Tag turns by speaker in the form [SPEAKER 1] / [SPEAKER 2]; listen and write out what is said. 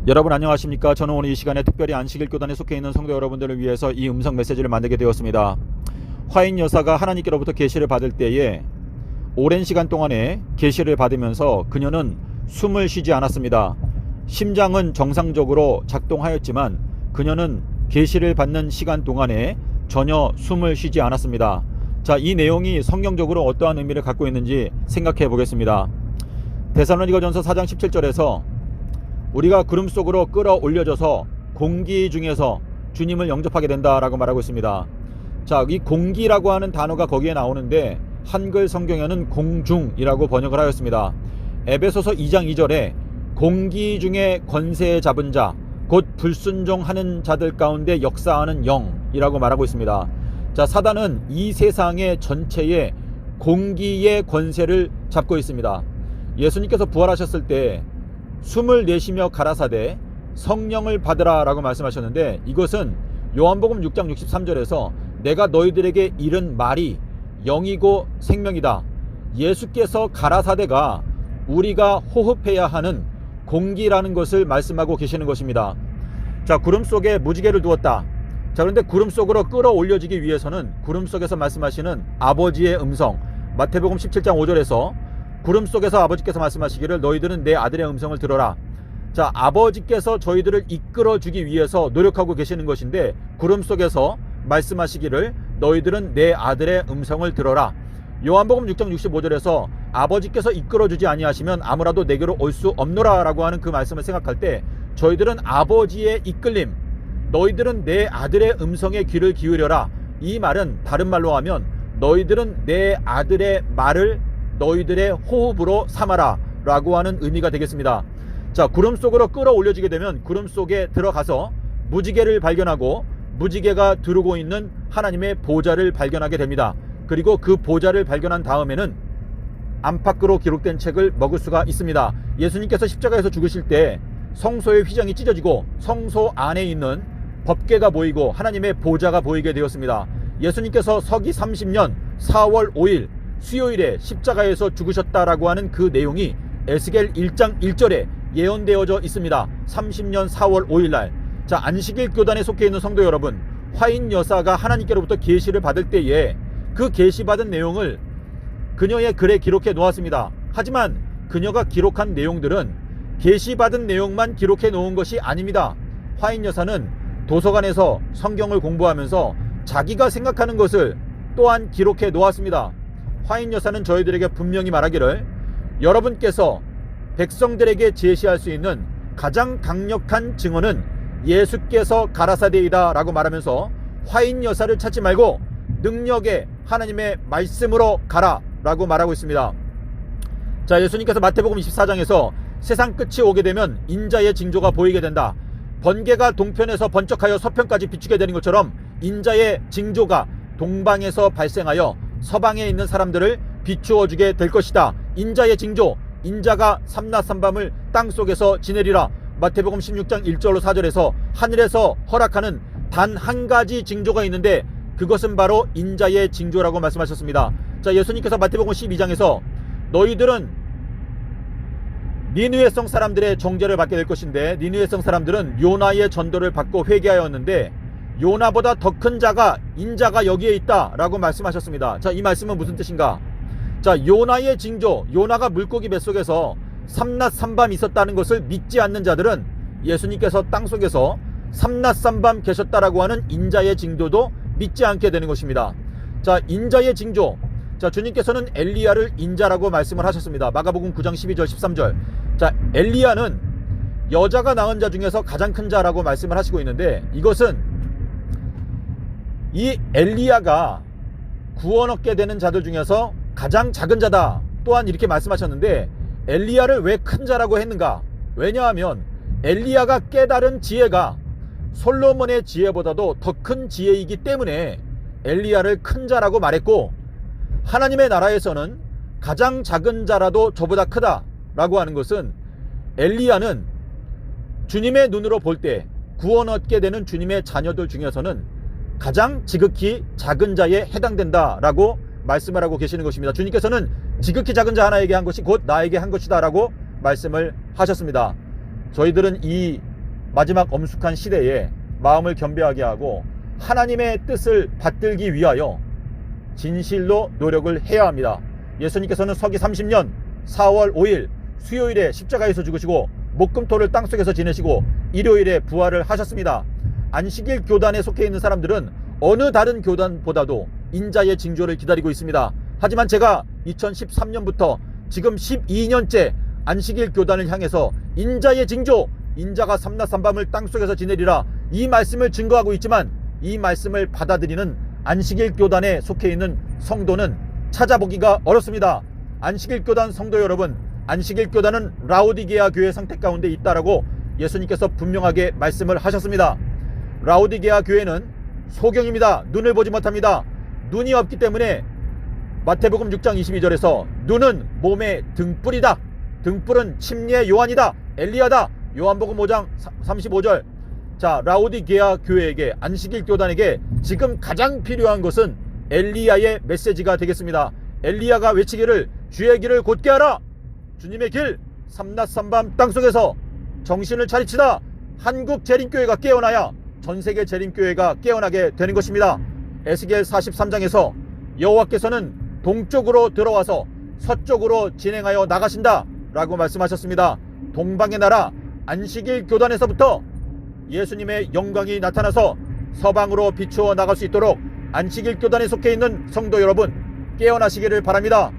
[SPEAKER 1] 여러분 안녕하십니까? 저는 오늘 이 시간에 특별히 안식일 교단에 속해 있는 성도 여러분들을 위해서 이 음성 메시지를 만들게 되었습니다. 화인 여사가 하나님께로부터 계시를 받을 때에 오랜 시간 동안에 계시를 받으면서 그녀는 숨을 쉬지 않았습니다. 심장은 정상적으로 작동하였지만 그녀는 계시를 받는 시간 동안에 전혀 숨을 쉬지 않았습니다. 자, 이 내용이 성경적으로 어떠한 의미를 갖고 있는지 생각해 보겠습니다. 데살로니가전서 4장 17절에서 우리가 구름 속으로 끌어올려져서 공기 중에서 주님을 영접하게 된다라고 말하고 있습니다. 자, 이 공기라고 하는 단어가 거기에 나오는데 한글 성경에는 공중이라고 번역을 하였습니다. 에베소서 2장 2절에 공기 중에 권세 잡은 자, 곧 불순종하는 자들 가운데 역사하는 영이라고 말하고 있습니다. 자, 사단은 이 세상의 전체에 공기의 권세를 잡고 있습니다. 예수님께서 부활하셨을 때 숨을 내쉬며 가라사대 성령을 받으라 라고 말씀하셨는데, 이것은 요한복음 6장 63절에서 내가 너희들에게 이른 말이 영이고 생명이다. 예수께서 가라사대가 우리가 호흡해야 하는 공기라는 것을 말씀하고 계시는 것입니다. 자, 구름 속에 무지개를 두었다. 자, 그런데 구름 속으로 끌어올려지기 위해서는 구름 속에서 말씀하시는 아버지의 음성, 마태복음 17장 5절에서 구름 속에서 아버지께서 말씀하시기를 너희들은 내 아들의 음성을 들어라. 자, 아버지께서 저희들을 이끌어주기 위해서 노력하고 계시는 것인데 구름 속에서 말씀하시기를 너희들은 내 아들의 음성을 들어라. 요한복음 6장 65절에서 아버지께서 이끌어주지 아니하시면 아무라도 내게로 올 수 없노라 라고 하는 그 말씀을 생각할 때 저희들은 아버지의 이끌림, 너희들은 내 아들의 음성에 귀를 기울여라. 이 말은 다른 말로 하면 너희들은 내 아들의 말을 너희들의 호흡으로 삼아라 라고 하는 의미가 되겠습니다. 자, 구름 속으로 끌어올려지게 되면 구름 속에 들어가서 무지개를 발견하고 무지개가 두르고 있는 하나님의 보좌를 발견하게 됩니다. 그리고 그 보좌를 발견한 다음에는 안팎으로 기록된 책을 먹을 수가 있습니다. 예수님께서 십자가에서 죽으실 때 성소의 휘장이 찢어지고 성소 안에 있는 법궤가 보이고 하나님의 보좌가 보이게 되었습니다. 예수님께서 서기 30년 4월 5일 수요일에 십자가에서 죽으셨다라고 하는 그 내용이 에스겔 1장 1절에 예언되어져 있습니다. 30년 4월 5일날. 자, 안식일 교단에 속해 있는 성도 여러분, 화인 여사가 하나님께로부터 계시를 받을 때에 그 계시받은 내용을 그녀의 글에 기록해 놓았습니다. 하지만 그녀가 기록한 내용들은 계시받은 내용만 기록해 놓은 것이 아닙니다. 화인 여사는 도서관에서 성경을 공부하면서 자기가 생각하는 것을 또한 기록해 놓았습니다. 화인 여사는 저희들에게 분명히 말하기를 여러분께서 백성들에게 제시할 수 있는 가장 강력한 증언은 예수께서 가라사대이다 라고 말하면서 화인 여사를 찾지 말고 능력의 하나님의 말씀으로 가라 라고 말하고 있습니다. 자, 예수님께서 마태복음 24장에서 세상 끝이 오게 되면 인자의 징조가 보이게 된다. 번개가 동편에서 번쩍하여 서편까지 비추게 되는 것처럼 인자의 징조가 동방에서 발생하여 서방에 있는 사람들을 비추어주게 될 것이다. 인자의 징조, 인자가 삼낮삼밤을 땅속에서 지내리라. 마태복음 16장 1절로 4절에서 하늘에서 허락하는 단 한 가지 징조가 있는데 그것은 바로 인자의 징조라고 말씀하셨습니다. 자, 예수님께서 마태복음 12장에서 너희들은 니느웨 성 사람들의 정죄를 받게 될 것인데 니느웨 성 사람들은 요나의 전도를 받고 회개하였는데 요나보다 더 큰 자가 인자가 여기에 있다 라고 말씀하셨습니다. 자, 이 말씀은 무슨 뜻인가? 자, 요나의 징조, 요나가 물고기 뱃속에서 삼낮 삼밤 있었다는 것을 믿지 않는 자들은 예수님께서 땅속에서 삼낮 삼밤 계셨다라고 하는 인자의 징조도 믿지 않게 되는 것입니다. 자, 인자의 징조. 자, 주님께서는 엘리야를 인자라고 말씀을 하셨습니다. 마가복음 9장 12절 13절. 자, 엘리야는 여자가 낳은 자 중에서 가장 큰 자라고 말씀을 하시고 있는데 이것은 이 엘리야가 구원 얻게 되는 자들 중에서 가장 작은 자다 또한 이렇게 말씀하셨는데 엘리야를 왜 큰 자라고 했는가? 왜냐하면 엘리야가 깨달은 지혜가 솔로몬의 지혜보다도 더 큰 지혜이기 때문에 엘리야를 큰 자라고 말했고, 하나님의 나라에서는 가장 작은 자라도 저보다 크다 라고 하는 것은 엘리야는 주님의 눈으로 볼 때 구원 얻게 되는 주님의 자녀들 중에서는 가장 지극히 작은 자에 해당된다 라고 말씀을 하고 계시는 것입니다. 주님께서는 지극히 작은 자 하나에게 한 것이 곧 나에게 한 것이다 라고 말씀을 하셨습니다. 저희들은 이 마지막 엄숙한 시대에 마음을 겸비하게 하고 하나님의 뜻을 받들기 위하여 진실로 노력을 해야 합니다. 예수님께서는 서기 30년 4월 5일 수요일에 십자가에서 죽으시고 목금토를 땅속에서 지내시고 일요일에 부활을 하셨습니다. 안식일 교단에 속해 있는 사람들은 어느 다른 교단보다도 인자의 징조를 기다리고 있습니다. 하지만 제가 2013년부터 지금 12년째 안식일 교단을 향해서 인자의 징조, 인자가 삼낮 삼밤을 땅속에서 지내리라, 이 말씀을 증거하고 있지만 이 말씀을 받아들이는 안식일 교단에 속해 있는 성도는 찾아보기가 어렵습니다. 안식일 교단 성도 여러분, 안식일 교단은 라오디게아 교회 상태 가운데 있다라고 예수님께서 분명하게 말씀을 하셨습니다. 라오디게아 교회는 소경입니다. 눈을 보지 못합니다. 눈이 없기 때문에 마태복음 6장 22절에서 눈은 몸의 등불이다. 등불은 침례 요한이다. 엘리야다. 요한복음 5장 35절. 자, 라오디게아 교회에게, 안식일 교단에게 지금 가장 필요한 것은 엘리야의 메시지가 되겠습니다. 엘리야가 외치기를 주의 길을 곧게 하라. 주님의 길 삼낮 삼밤 땅속에서 정신을 차리치다. 한국 재림교회가 깨어나야 전세계 재림교회가 깨어나게 되는 것입니다. 에스겔 43장에서 여호와께서는 동쪽으로 들어와서 서쪽으로 진행하여 나가신다 라고 말씀하셨습니다. 동방의 나라 안식일 교단에서부터 예수님의 영광이 나타나서 서방으로 비추어 나갈 수 있도록 안식일 교단에 속해 있는 성도 여러분 깨어나시기를 바랍니다.